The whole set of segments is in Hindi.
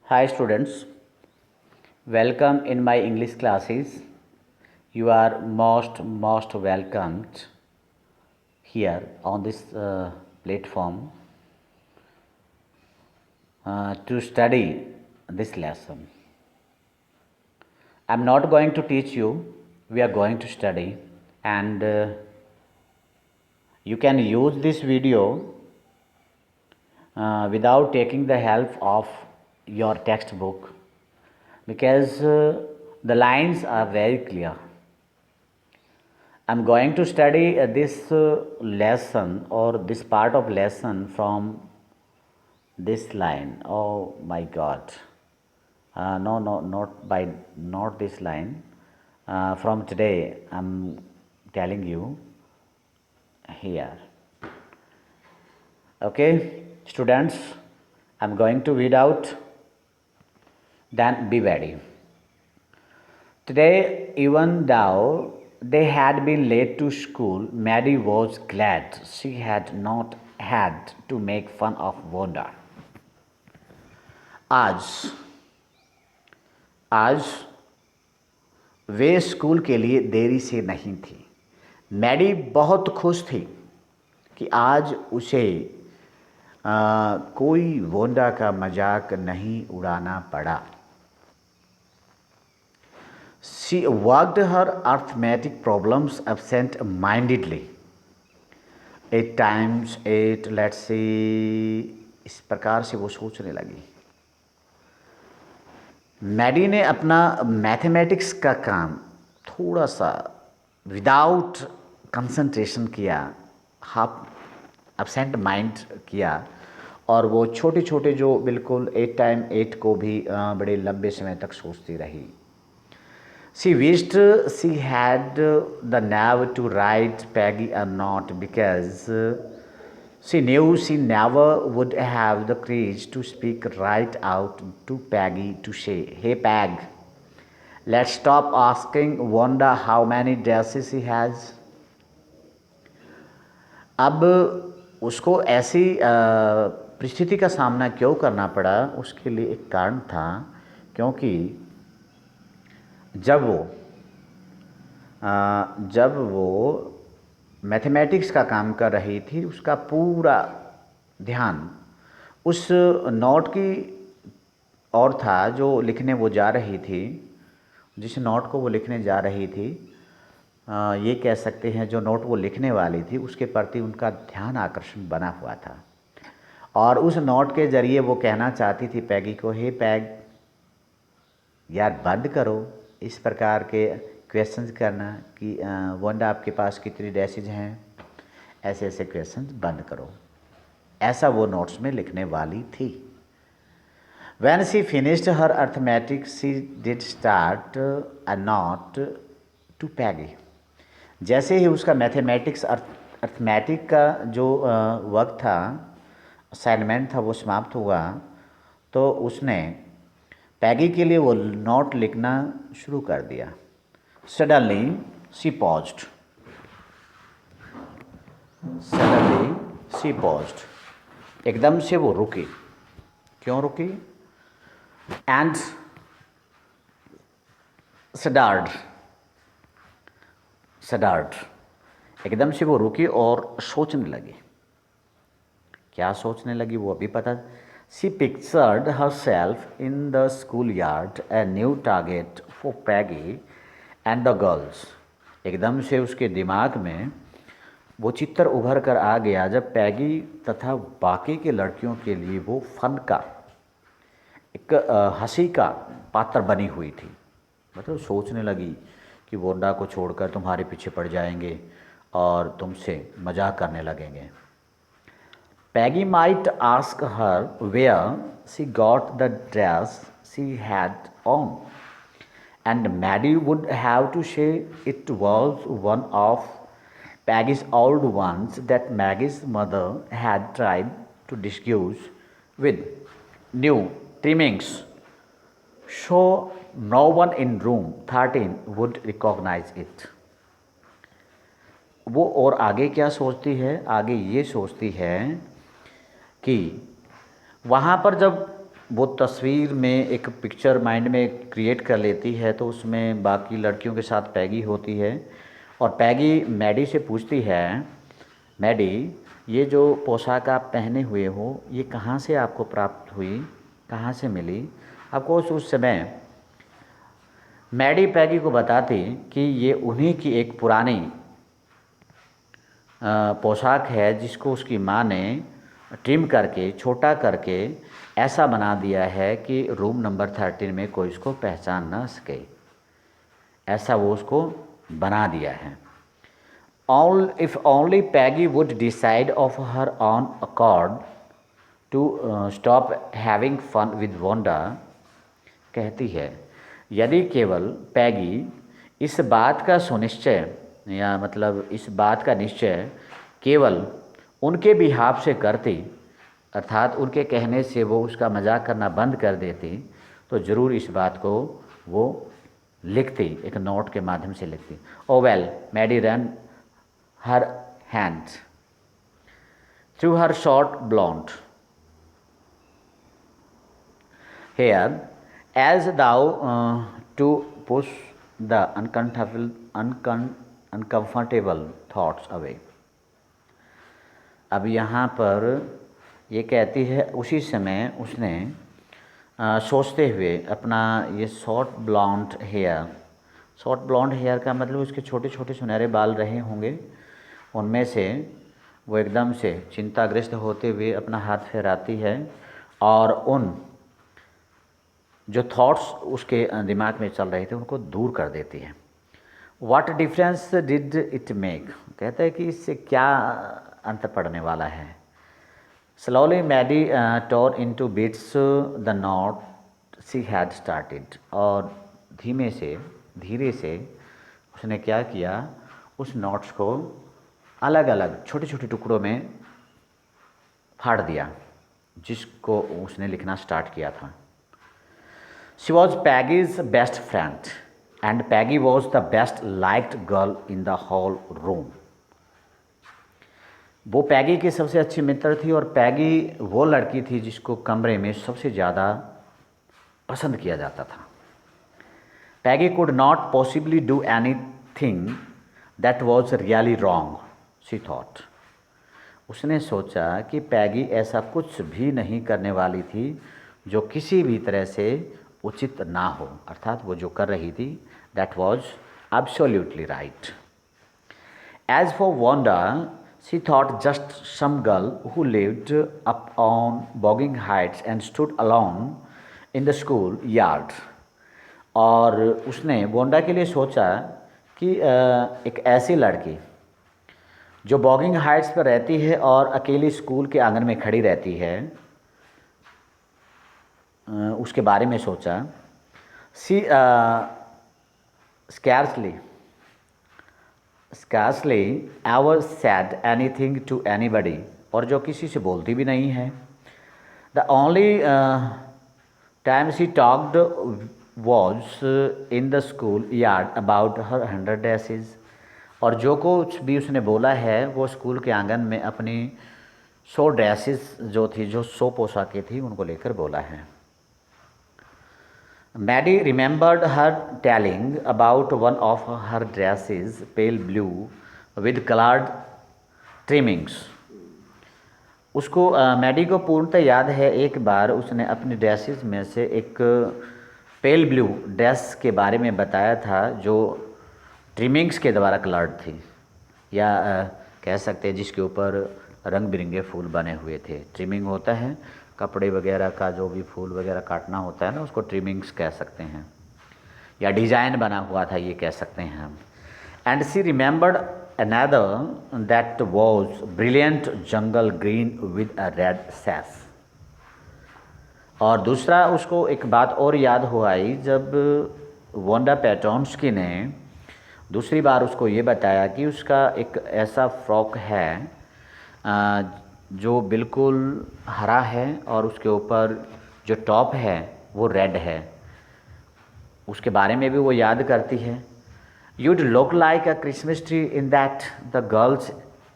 Hi students, welcome in my English classes. You are most welcomed here on this platform to study this lesson. I'm not going to teach you, we are going to study, and you can use this video without taking the help of your textbook because the lines are very clear. I'm going to study this lesson or this part of lesson from this line. Oh my God! No, not this line. From today, I'm telling you here. Okay, students, I'm going to read out. Then be ready. Today, even though they had been late to school, Maddie was glad she had not had to make fun of Wanda. आज आज वे स्कूल के लिए देरी से नहीं थी। मैडी बहुत खुश थी कि आज उसे कोई वोंडा का मजाक नहीं उड़ाना पड़ा। She worked her arithmetic problems absent-mindedly. 8 times 8, let's see, इस प्रकार से वो सोचने लगी। मैडी ने अपना मैथमेटिक्स का काम थोड़ा सा विदाउट कंसंट्रेशन किया, हाफ एब्सेंट माइंड किया, और वो छोटे छोटे जो बिल्कुल 8 टाइम 8 को भी बड़े लंबे समय तक सोचती रही। She wished she had the nerve to write Peggy a note because she knew she never would have the courage to speak right out to Peggy to say, "Hey Peg, let's stop asking Wanda how many dresses she has." अब उसको ऐसी परिस्थिति का सामना क्यों करना पड़ा, उसके लिए एक कारण था, क्योंकि जब वो मैथमेटिक्स का काम कर रही थी, उसका पूरा ध्यान उस नोट की ओर था जो लिखने वो जा रही थी, जिस नोट को वो लिखने जा रही थी, ये कह सकते हैं जो नोट वो लिखने वाली थी उसके प्रति उनका ध्यान आकर्षण बना हुआ था। और उस नोट के ज़रिए वो कहना चाहती थी पैगी को, हे पैग, यार बंद करो इस प्रकार के क्वेश्चंस करना कि वंडा आपके पास कितनी ड्रेसेज हैं, ऐसे ऐसे क्वेश्चंस बंद करो। ऐसा वो नोट्स में लिखने वाली थी। When she finished her arithmetic, she did start a note to Peggy. जैसे ही उसका मैथमेटिक्स अर्थमेटिक का जो वक्त था, असाइनमेंट था, वो समाप्त हुआ, तो उसने पैगी के लिए वो नोट लिखना शुरू कर दिया। Suddenly she paused. एकदम से वो रुकी। क्यों रुकी? And shuddered. एकदम से वो रुकी और सोचने लगी। क्या सोचने लगी वो अभी पता। She pictured herself in the schoolyard, a new target for Peggy and the girls. एकदम से उसके दिमाग में वो चित्र उभर कर आ गया जब पैगी तथा बाकी के लड़कियों के लिए वो फन का एक हंसी का पात्र बनी हुई थी। मतलब सोचने लगी कि वोंडा को छोड़कर तुम्हारे पीछे पड़ जाएंगे और तुमसे मजाक करने लगेंगे। Peggy might ask her where she got the dress she had on, and Maddie would have to say it was one of Peggy's old ones that Maggie's mother had tried to disguise with new trimmings, so no one in room 13 would recognize it. वो और आगे क्या सोचती है? आगे ये सोचती है कि वहाँ पर जब वो तस्वीर में एक पिक्चर माइंड में क्रिएट कर लेती है, तो उसमें बाकी लड़कियों के साथ पैगी होती है और पैगी मैडी से पूछती है, मैडी ये जो पोशाक आप पहने हुए हो ये कहाँ से आपको प्राप्त हुई, कहाँ से मिली आपको। उस समय मैडी पैगी को बताती कि ये उन्हीं की एक पुरानी पोशाक है जिसको उसकी माँ ने ट्रिम करके छोटा करके ऐसा बना दिया है कि रूम नंबर 13 में कोई उसको पहचान ना सके, ऐसा वो उसको बना दिया है। If only Peggy would decide of her own accord to stop having fun with Wanda, कहती है यदि केवल पैगी इस बात का सुनिश्चय या मतलब इस बात का निश्चय केवल उनके बिहाफ से करती, अर्थात उनके कहने से वो उसका मजाक करना बंद कर देती, तो ज़रूर इस बात को वो लिखती, एक नोट के माध्यम से लिखती। Oh well, Maddy run her hand through her short blonde hair as though to push the uncomfortable thoughts away। अब यहाँ पर ये कहती है उसी समय उसने सोचते हुए अपना ये शॉर्ट ब्लॉन्ड हेयर का मतलब उसके छोटे छोटे सुनहरे बाल रहे होंगे, उनमें से वो एकदम से चिंताग्रस्त होते हुए अपना हाथ फहराती है और उन जो थॉट्स उसके दिमाग में चल रहे थे उनको दूर कर देती है। What difference did it make, कहते हैं कि इससे क्या अंतर पड़ने वाला है। Slowly Maddie tore into bits the note she had started, और धीरे से उसने क्या किया, उस नोट्स को अलग अलग छोटे छोटे टुकड़ों में फाड़ दिया जिसको उसने लिखना स्टार्ट किया था। She was Peggy's best friend and Peggy was the best liked girl in the whole room. वो पैगी की सबसे अच्छी मित्र थी और पैगी वो लड़की थी जिसको कमरे में सबसे ज़्यादा पसंद किया जाता था। Peggy could not possibly do anything that was really wrong, she thought. उसने सोचा कि पैगी ऐसा कुछ भी नहीं करने वाली थी जो किसी भी तरह से उचित ना हो, अर्थात वो जो कर रही थी that was absolutely right. As for Wanda, she thought just some girl who lived up on Boggins Heights and stood alone in the school yard. और उसने वांडा के लिए सोचा कि एक ऐसी लड़की जो बॉगिंग हाइट्स पर रहती है और अकेली स्कूल के आंगन में खड़ी रहती है, उसके बारे में सोचा। सी scarcely ever said anything to anybody, और जो किसी से बोलती भी नहीं है। The only time she talked was in the school yard about her 100 dresses, और जो कुछ भी उसने बोला है वो स्कूल के आंगन में अपनी 100 ड्रेसेस जो 100 पोशाकें थी उनको लेकर बोला है। Maddie remembered her telling about one of her dresses pale blue with coloured trimmings. उसको मैडी को पूर्णतः याद है, एक बार उसने अपनी ड्रेसेस में से एक पेल ब्लू ड्रेस के बारे में बताया था जो ट्रिमिंग्स के द्वारा कलर्ड थी, या कह सकते हैं जिसके ऊपर रंग बिरंगे फूल बने हुए थे। ट्रिमिंग होता है कपड़े वगैरह का, जो भी फूल वगैरह काटना होता है ना, उसको ट्रिमिंग्स कह सकते हैं, या डिजाइन बना हुआ था ये कह सकते हैं हम। And she remembered another that was brilliant jungle green with a red sash. और दूसरा उसको एक बात और याद हो आई जब वांडा पेटोंस्की ने दूसरी बार उसको ये बताया कि उसका एक ऐसा फ्रॉक है जो बिल्कुल हरा है और उसके ऊपर जो टॉप है वो रेड है, उसके बारे में भी वो याद करती है। You'd look like a Christmas tree in that, the girls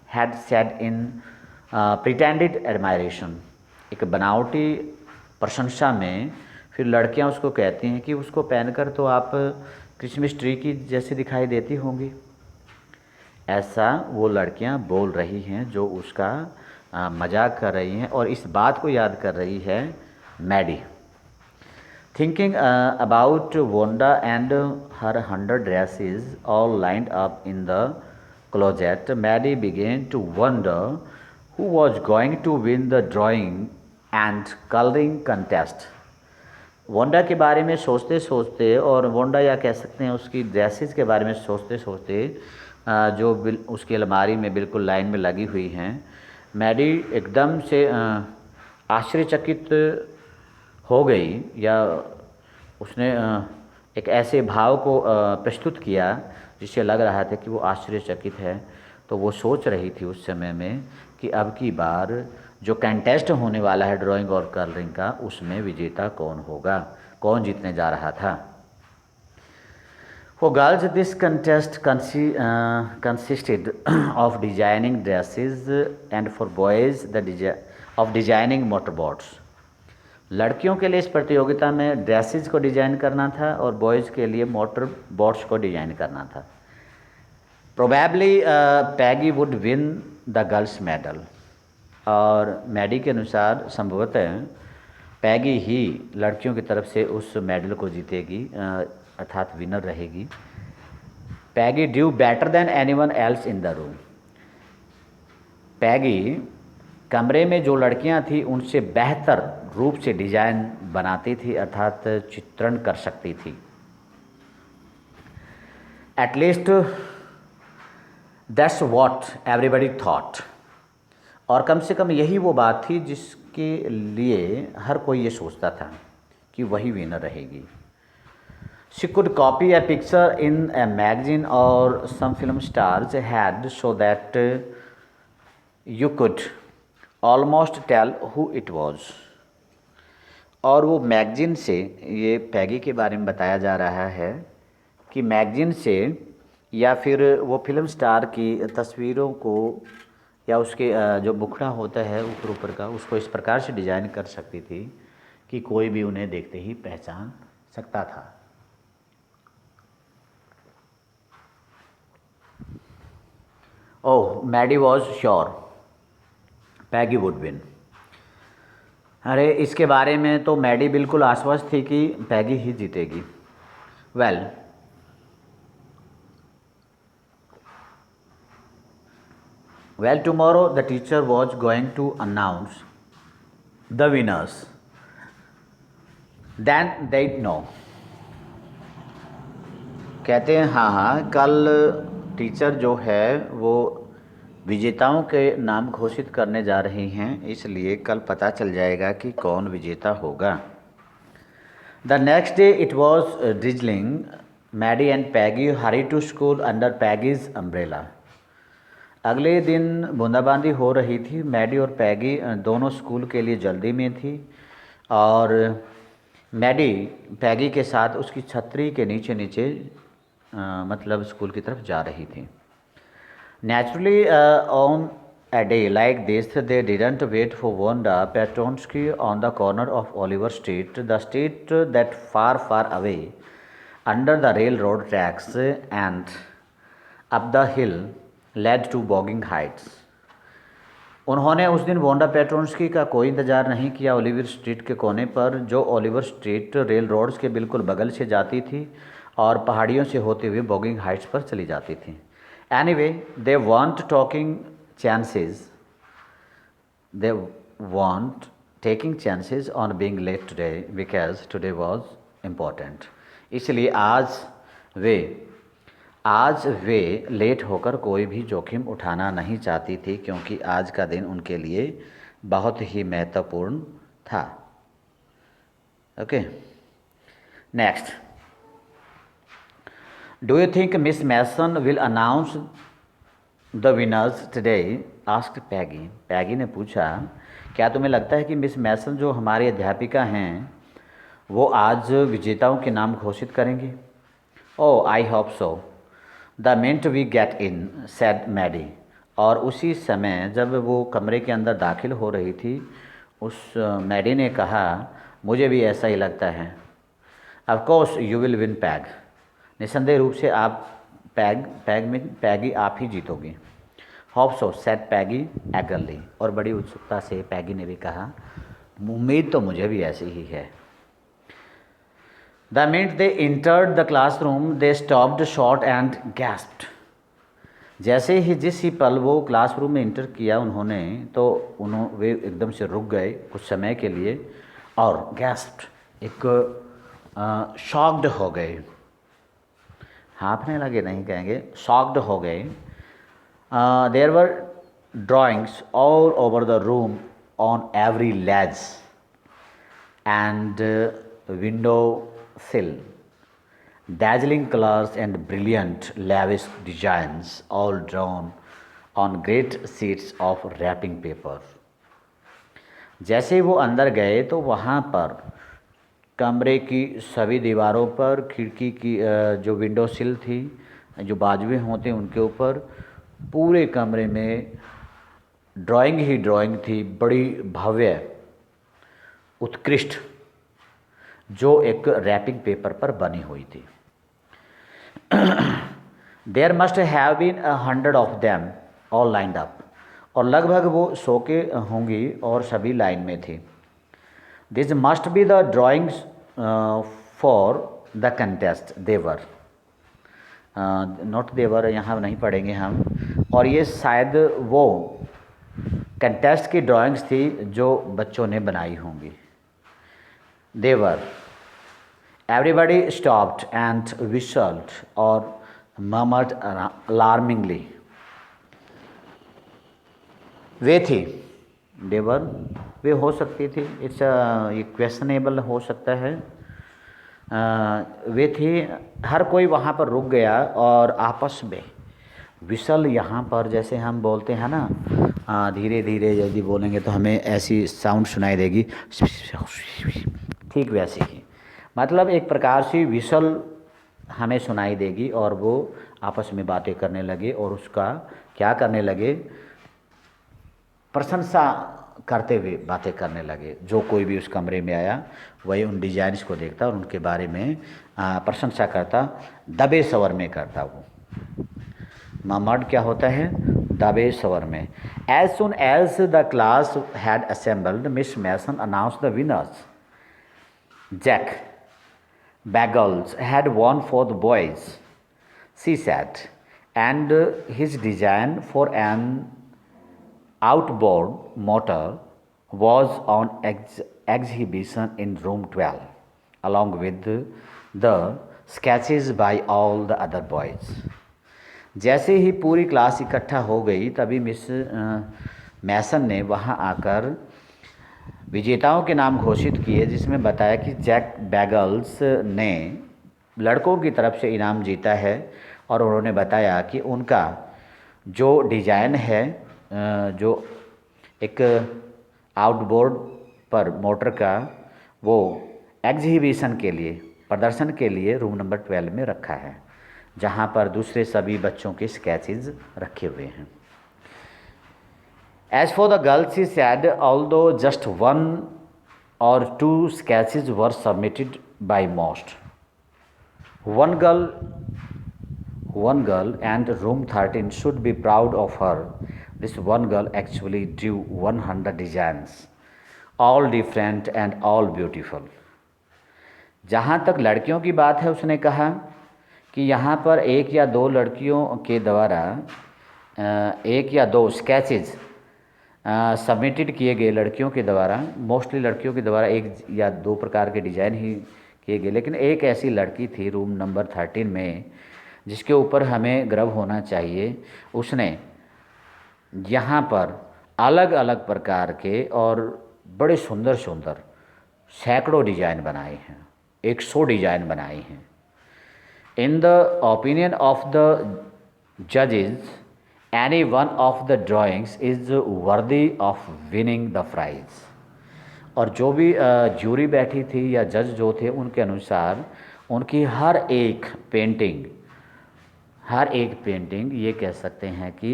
had said in pretended admiration. एक बनावटी प्रशंसा में फिर लड़कियां उसको कहती हैं कि उसको पहनकर तो आप क्रिसमस ट्री की जैसी दिखाई देती होंगी। ऐसा वो लड़कियां बोल रही हैं जो उसका मजाक कर रही हैं, और इस बात को याद कर रही है Maddie. Thinking about Wanda and her 100 dresses all lined up in the closet, Maddie began to wonder who was going to win the drawing and coloring contest. Wanda के बारे में सोचते सोचते, और वोंडा या कह सकते हैं उसकी ड्रेसेस के बारे में सोचते सोचते जो उसकी अलमारी में बिल्कुल लाइन में लगी हुई हैं, मैडी एकदम से आश्चर्यचकित हो गई, या उसने एक ऐसे भाव को प्रस्तुत किया जिससे लग रहा था कि वो आश्चर्यचकित है। तो वो सोच रही थी उस समय में कि अब की बार जो कंटेस्ट होने वाला है ड्राइंग और कलरिंग का, उसमें विजेता कौन होगा, कौन जीतने जा रहा था। For girls, this contest consisted of designing dresses, and for boys of designing motorboats. लड़कियों के लिए इस प्रतियोगिता में ड्रेसेस को डिज़ाइन करना था और बॉयज़ के लिए मोटर बोट्स को डिज़ाइन करना था। Probably Peggy would win the girls medal, और मैडी के अनुसार संभवतः पैगी ही लड़कियों की तरफ से उस मेडल को जीतेगी, अर्थात विनर रहेगी। Peggy do better than anyone else in the room. Peggy कमरे में जो लड़कियां थी उनसे बेहतर रूप से डिजाइन बनाती थी, अर्थात चित्रण कर सकती थी। At least that's what everybody thought, और कम से कम यही वो बात थी जिसके लिए हर कोई ये सोचता था कि वही विनर रहेगी। She could copy a picture in a magazine, or some film stars had, so that you could almost tell who it was. और वो मैगजीन से, ये पैगी के बारे में बताया जा रहा है कि मैगजीन से या फिर वो फिल्म स्टार की तस्वीरों को, या उसके जो मुखड़ा होता है ऊपर ऊपर का, उसको इस प्रकार से डिज़ाइन कर सकती थी कि कोई भी उन्हें देखते ही पहचान सकता था। Oh, Maddy was sure Peggy would win. अरे, इसके बारे में तो मैडी बिल्कुल आश्वस्त थी कि पैगी ही जीतेगी। Well tomorrow the teacher was going to announce the winners, then they'd know. कहते हैं हाँ, कल टीचर जो है वो विजेताओं के नाम घोषित करने जा रही हैं, इसलिए कल पता चल जाएगा कि कौन विजेता होगा। The next day it was drizzling. Maddie and Peggy hurried to school under Peggy's umbrella. अगले दिन बूंदाबांदी हो रही थी। मैडी और पैगी दोनों स्कूल के लिए जल्दी में थी, और मैडी पैगी के साथ उसकी छतरी के नीचे नीचे मतलब स्कूल की तरफ जा रही थी। Naturally on a day like this, they didn't wait for Wanda Petronsky on the corner of Oliver Street, the street that far away under the railroad tracks and up the hill led to Bogging Heights. उन्होंने उस दिन वोंडा पेट्रोन्स्की का कोई इंतज़ार नहीं किया ओलिवर स्ट्रीट के कोने पर, जो ओलिवर स्ट्रीट रेल रोड्स के बिल्कुल बगल से जाती थी और पहाड़ियों से होते हुए बॉगिंग हाइट्स पर चली जाती थी। Anyway, they weren't taking chances, they weren't taking chances on being late today because today was important. इसलिए आज वे लेट होकर कोई भी जोखिम उठाना नहीं चाहती थी, क्योंकि आज का दिन उनके लिए बहुत ही महत्वपूर्ण था। Okay, next. Do you think Miss Mason will announce the winners today? Asked Peggy. Peggy ने पूछा, क्या तुम्हें लगता है कि मिस मैसन जो हमारी अध्यापिका हैं वो आज विजेताओं के नाम घोषित करेंगी? Oh, I hope so the minute we get in, said Maddy. और उसी समय जब वो कमरे के अंदर दाखिल हो रही थी, उस मैडी ने कहा, मुझे भी ऐसा ही लगता है। Of course you will win peg, निसंदेह रूप से आप पैग में पैगी आप ही जीतोगी। होप सो सेट पैगी एगरली, और बड़ी उत्सुकता से पैगी ने भी कहा, उम्मीद तो मुझे भी ऐसी ही है। The minute they entered the classroom they stopped short and gasped. जैसे ही जिस ही पल वो क्लासरूम में इंटर किया उन्होंने, तो वे एकदम से रुक गए कुछ समय के लिए और गैस्प्ड एक शॉक्ड हो गए, हाँफने लगे नहीं कहेंगे, शॉक्ड हो गए। There were drawings all over the room on every ledge and window sill, dazzling colors and brilliant lavish designs all drawn on great sheets of wrapping paper। जैसे वो अंदर गए तो वहाँ पर कमरे की सभी दीवारों पर, खिड़की की जो विंडो सिल थी, जो बाजुएं होते उनके ऊपर, पूरे कमरे में ड्राइंग ही ड्राइंग थी, बड़ी भव्य उत्कृष्ट, जो एक रैपिंग पेपर पर बनी हुई थी। There must have been 100 of them all lined up, और लगभग वो 100 के होंगी और सभी लाइन में थी। This must be the drawings for the contest देवर, नॉट देवर यहाँ नहीं पढ़ेंगे हम, और ये शायद वो कंटेस्ट की ड्राइंग्स थी जो बच्चों ने बनाई होंगी। देवर एवरीबडी स्टॉप्ड एंड विशल्ड और मर्मर्ड अलार्मिंगली। वे थी, देवर वे हो सकती थी, इट्स ये क्वेश्चनेबल हो सकता है। वे थी, हर कोई वहाँ पर रुक गया और आपस में विसल, यहाँ पर जैसे हम बोलते हैं ना, धीरे धीरे यदि बोलेंगे तो हमें ऐसी साउंड सुनाई देगी, ठीक वैसे ही, मतलब एक प्रकार से विसल हमें सुनाई देगी, और वो आपस में बातें करने लगे और उसका क्या करने लगे, प्रशंसा करते हुए बातें करने लगे। जो कोई भी उस कमरे में आया वही उन डिजाइन्स को देखता और उनके बारे में प्रशंसा करता, दबे स्वर में करता। वो मर्मर्ड क्या होता है, दबे स्वर में। As soon as the class had assembled Miss Mason announced the winners. Jack Bagels had won for the boys, she said, and his design for an outboard motor was on exhibition in room 12, along with the sketches by all the other boys। जैसे ही पूरी क्लास इकट्ठा हो गई तभी मिस मैसन ने वहाँ आकर विजेताओं के नाम घोषित किए, जिसमें बताया कि जैक बैगल्स ने लड़कों की तरफ से इनाम जीता है, और उन्होंने बताया कि उनका जो डिज़ाइन है, जो एक आउटबोर्ड पर मोटर का, वो एग्जीबिशन के लिए, प्रदर्शन के लिए रूम नंबर 12 में रखा है, जहाँ पर दूसरे सभी बच्चों के स्केचेस रखे हुए हैं। As for the girls, she said, although just 1 or 2 sketches were submitted by most, one girl and room 13 should be proud of her. This one girl actually drew 100 designs, all different and all beautiful। जहाँ तक लड़कियों की बात है, उसने कहा कि यहाँ पर 1 या 2 लड़कियों के द्वारा 1 या 2 स्केचेज सबमिटेड किए गए, लड़कियों के द्वारा, मोस्टली लड़कियों के द्वारा 1 या 2 प्रकार के डिज़ाइन ही किए गए, लेकिन एक ऐसी लड़की थी रूम नंबर 13 में जिसके ऊपर हमें गर्व होना चाहिए। उसने यहाँ पर अलग अलग प्रकार के और बड़े सुंदर सुंदर सैकड़ों डिज़ाइन बनाए हैं, 100 डिज़ाइन बनाए हैं। In the opinion of the जजेस any one of the drawings is worthy of winning the prize। और जो भी जूरी बैठी थी या जज जो थे, उनके अनुसार उनकी हर एक पेंटिंग ये कह सकते हैं कि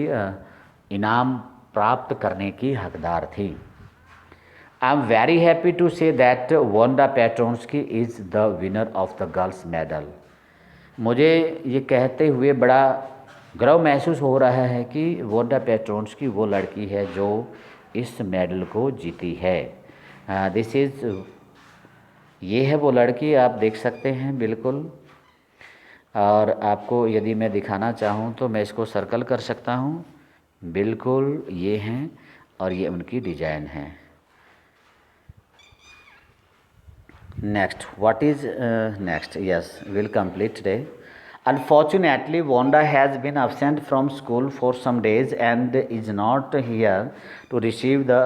इनाम प्राप्त करने की हकदार थी। I am very happy to say that Wonda Petronski is the winner of the girls medal. मुझे ये कहते हुए बड़ा गर्व महसूस हो रहा है कि वोंडा पेट्रोन्स्की वो लड़की है जो इस मेडल को जीती है। दिस इज़, ये है वो लड़की, आप देख सकते हैं बिल्कुल। और आपको यदि मैं दिखाना चाहूँ तो मैं इसको सर्कल कर सकता हूँ, बिल्कुल ये हैं और ये उनकी डिजाइन है। Next, what is next, yes will complete today. Unfortunately, Wanda has been absent from school for some days and is not here to receive the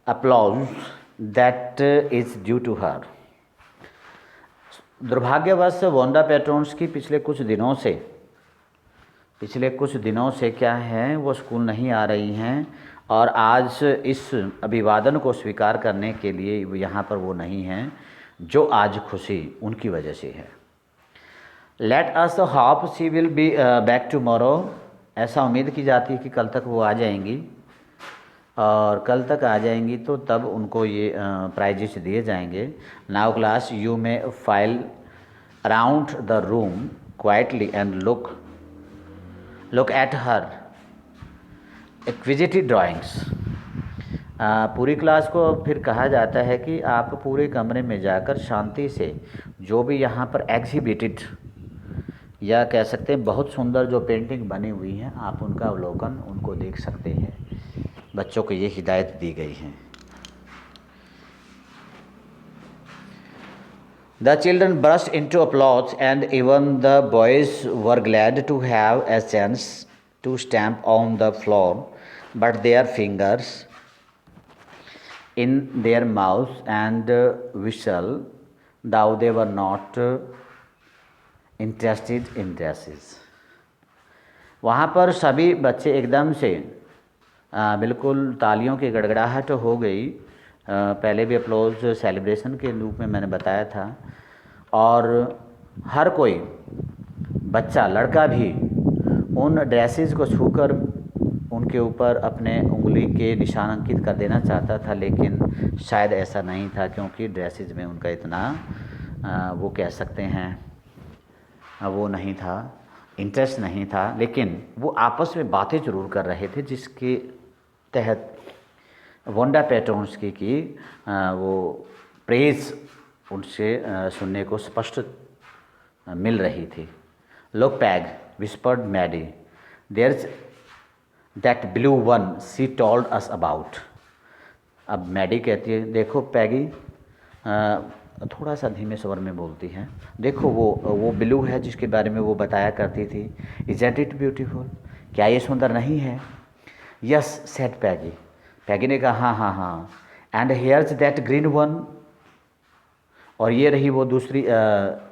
applause that is due to her. दुर्भाग्यवश वोंडा पेट्रोन्स्की पिछले कुछ दिनों से क्या है, वो स्कूल नहीं आ रही हैं और आज इस अभिवादन को स्वीकार करने के लिए यहाँ पर वो नहीं हैं, जो आज खुशी उनकी वजह से है। Let us hope she will be back tomorrow. ऐसा उम्मीद की जाती है कि कल तक वो आ जाएंगी, और कल तक आ जाएंगी तो तब उनको ये प्राइजेस दिए जाएंगे। Now class, you may file around the room quietly and look at her एक्विजिटिव drawings. पूरी क्लास को फिर कहा जाता है कि आप पूरे कमरे में जाकर शांति से जो भी यहाँ पर एग्जिबिटेड या कह सकते हैं बहुत सुंदर जो पेंटिंग बनी हुई हैं, आप उनका अवलोकन उनको देख सकते हैं। बच्चों को ये हिदायत दी गई है। The children burst into applause and even the boys were glad to have a chance to stamp on the floor, but their fingers in their mouths and whistle, though they were not interested in dresses. वहाँ पर सभी बच्चे एकदम से बिल्कुल तालियों की गड़गड़ाहट हो गई। पहले भी अप्लॉज सेलिब्रेशन के रूप में मैंने बताया था, और हर कोई बच्चा, लड़का भी उन ड्रेसेस को छूकर उनके ऊपर अपने उंगली के निशान अंकित कर देना चाहता था, लेकिन शायद ऐसा नहीं था, क्योंकि ड्रेसेस में उनका इतना वो कह सकते हैं वो नहीं था, इंटरेस्ट नहीं था। लेकिन वो आपस में बातें ज़रूर कर रहे थे, जिसके तहत वोंडा पेट्रोन्स्की की वो प्रेज़ उनसे सुनने को स्पष्ट मिल रही थी। Look Peg, whispered Maddie, there's that blue one she told us about. अब मैडी कहती है, देखो पैगी, थोड़ा सा धीमे स्वर में बोलती है, देखो वो ब्लू है जिसके बारे में वो बताया करती थी। इज़न्ट इट ब्यूटीफुल, क्या ये सुंदर नहीं है? यस सेड पैगी, पैगी ने कहा हाँ हाँ हाँ। And hairs that green one, और ये रही वो दूसरी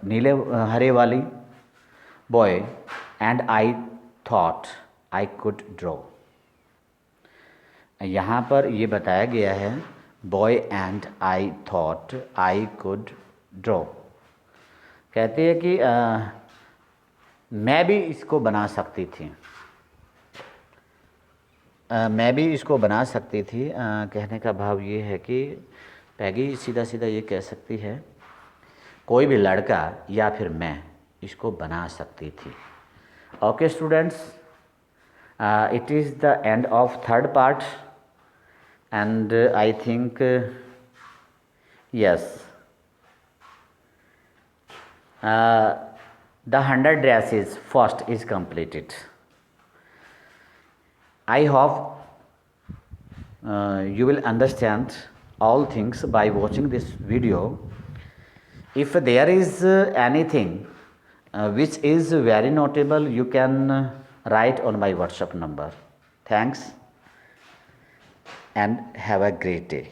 नीले हरे वाली। Boy and I thought I could draw. यहाँ पर ये बताया गया है, boy and I thought I could draw. कहते हैं कि मैं भी इसको बना सकती थी, मैं भी इसको बना सकती थी। कहने का भाव ये है कि पैगी सीधा सीधा ये कह सकती है, कोई भी लड़का या फिर मैं इसको बना सकती थी। Okay students, it is the end of third part and I think yes the 100 dresses first is completed. I hope you will understand all things by watching this video. If there is anything which is very notable, you can write on my WhatsApp number. Thanks and have a great day.